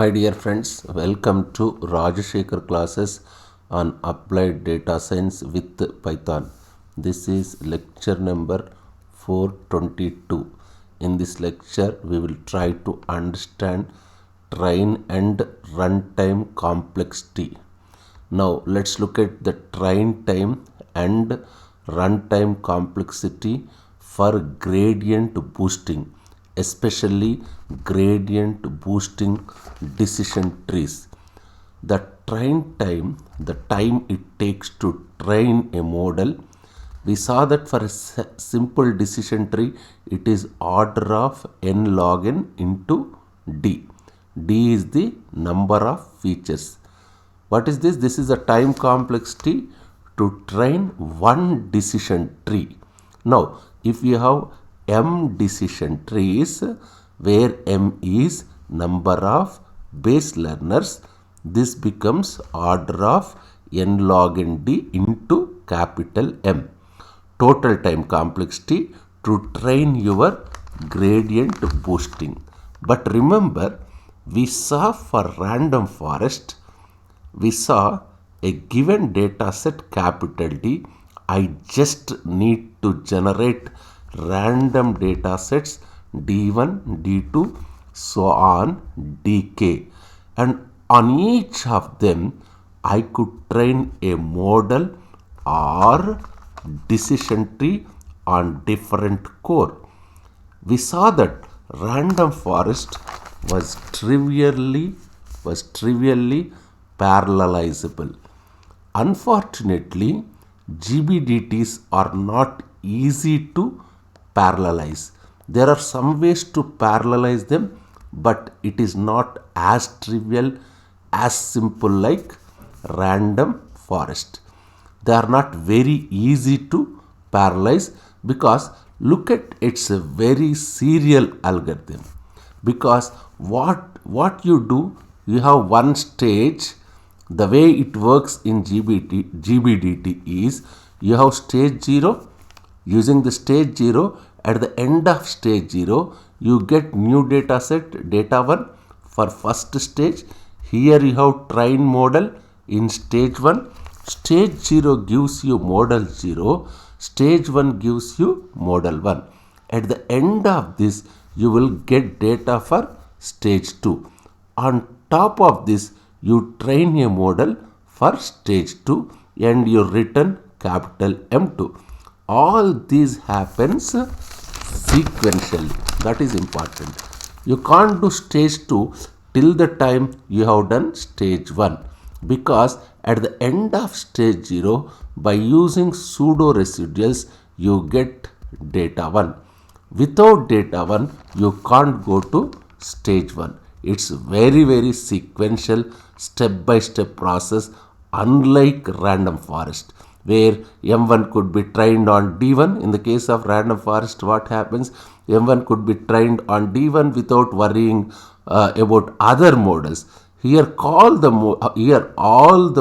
Hi dear friends, welcome to Rajashekhar classes on applied data science with Python. This is lecture number 422. In this lecture, we will try to understand train and runtime complexity. Now let's look at the train time and runtime complexity for gradient boosting, especially gradient boosting decision trees. The train time, the time it takes to train a model, we saw that for a simple decision tree, it is order of n log n into d. D is the number of features. What is this? This is the time complexity to train one decision tree. Now, if you have m decision trees where m is number of base learners, this becomes order of n log n d into capital M. Total time complexity to train your gradient boosting. But remember, we saw for random forest, we saw a given data set capital D. I just need to generate random data sets D1, D2, so on dk, and on each of them I could train a model or decision tree on different core. We saw that random forest was trivially parallelizable. Unfortunately, GBDTs are not easy to parallelize. There are some ways to parallelize them, but it is not as trivial, as simple like random forest. They are not very easy to parallelize because look at its very serial algorithm. Because what you do, you have one stage. The way it works in GBDT is you have stage 0. Using the stage 0, at the end of stage 0, you get new data set, data 1 for first stage. Here you have train model in stage 1. Stage 0 gives you model 0. Stage 1 gives you model 1. At the end of this, you will get data for stage 2. On top of this, you train a model for stage 2 and you return capital M2. All this happens sequentially. That is important. You can't do stage 2 till the time you have done stage 1, because at the end of stage 0, by using pseudo residuals, you get data 1. Without data 1, you can't go to stage 1. It's very sequential, step by step process, unlike random forest, where M1 could be trained on D1. In the case of random forest, what happens? M1 could be trained on D1 without worrying about other models. Here all the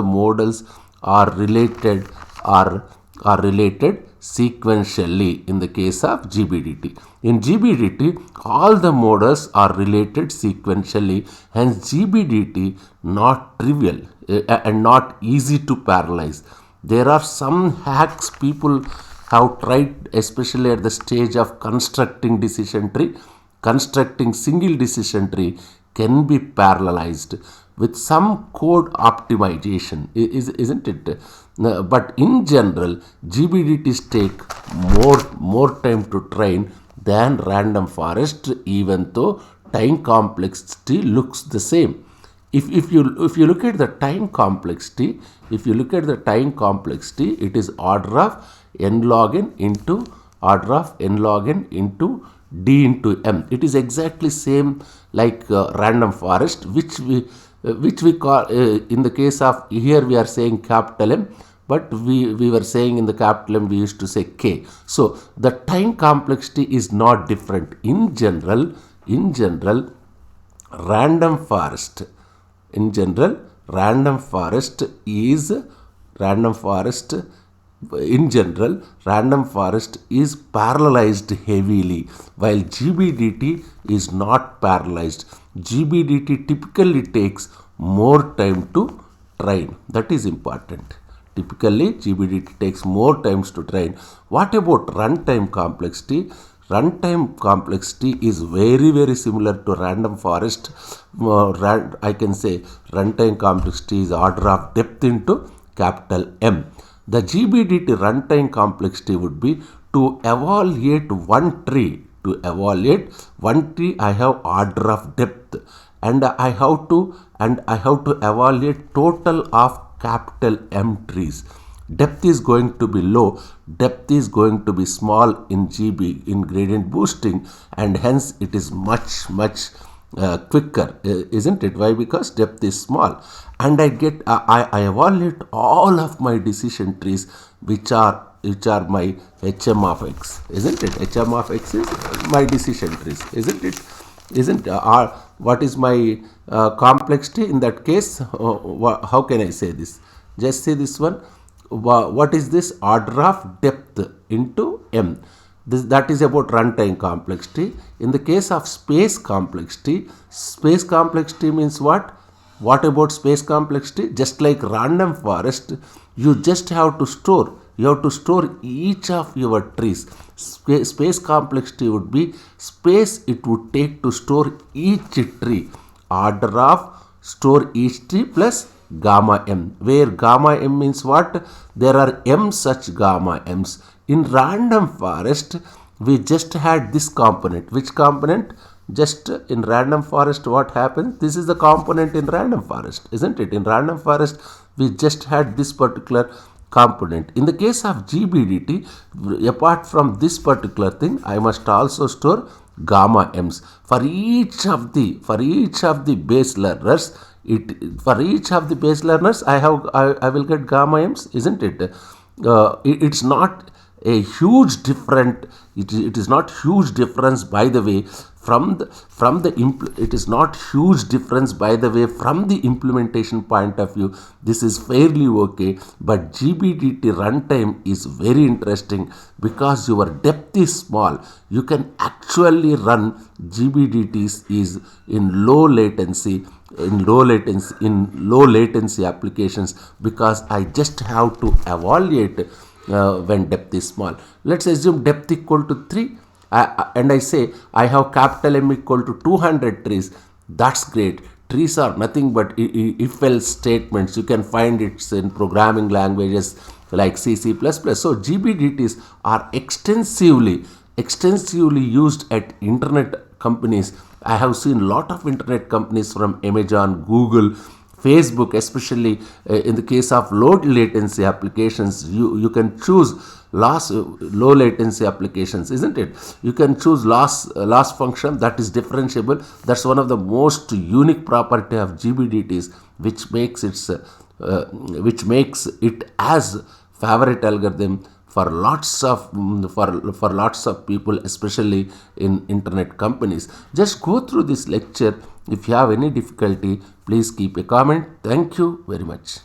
models are related sequentially in the case of GBDT. In GBDT, all the models are related sequentially, hence GBDT not trivial and not easy to parallelize. There are some hacks people have tried, especially at the stage of constructing decision tree. Constructing single decision tree can be parallelized with some code optimization, isn't it? But in general, GBDTs take more time to train than random forest, even though time complexity looks the same. If you look at the time complexity, it is order of n log n into d into m. It is exactly same like random forest, which we call in the case of here we are saying capital M, but we were saying in the capital M we used to say k. So the time complexity is not different. In general, random forest random forest in general, random forest is parallelized heavily, while GBDT is not parallelized. GBDT typically takes more time to train. That is important. Typically, GBDT takes more times to train. What about runtime complexity? Runtime complexity is very similar to random forest. I can say runtime complexity is order of depth into capital M. The GBDT runtime complexity would be to evaluate one tree. To evaluate one tree, I have order of depth, and I have to evaluate total of capital M trees. Depth is going to be low, depth is going to be small in GB in gradient boosting, and hence it is much quicker, isn't it? Why? Because depth is small, and I evaluate all of my decision trees which are my HM of X, isn't it? HM of X is my decision trees, isn't it? Isn't what is my complexity in that case? How can I say this? Just say this one. What is this? Order of depth into M. That is about runtime complexity. In the case of space complexity means what? What about space complexity? Just like random forest, you just have to store. You have to store each of your trees. Space complexity would be space it would take to store each tree. Order of store each tree plus gamma m, where gamma m means what? There are m such gamma m's. In random forest, we just had this component. Which component? Just in random forest, what happens? This is the component in random forest, isn't it? In random forest, we just had this particular component. In the case of GBDT, apart from this particular thing, I must also store gamma m's for each of the base learners. For each of the base learners, I will get gamma m's, isn't it? It's not a huge different. It is not huge difference, by the way, it is not huge difference, by the way, from the implementation point of view. This is fairly okay, but GBDT runtime is very interesting because your depth is small. You can actually run GBDTs is in low latency applications, because I just have to evaluate when depth is small. Let's assume depth equal to 3, and I say I have capital M equal to 200 trees. That's great. Trees are nothing but if-else statements. You can find it in programming languages like C, C++. So GBDTs are extensively used at internet companies. I have seen a lot of internet companies from Amazon, Google, Facebook, especially in the case of low latency applications. You can choose low latency applications, isn't it? You can choose loss function that is differentiable. That's one of the most unique property of GBDTs, which makes it as favorite algorithm for lots of people, especially in internet companies. Just go through this lecture. If you have any difficulty, please keep a comment. Thank you very much.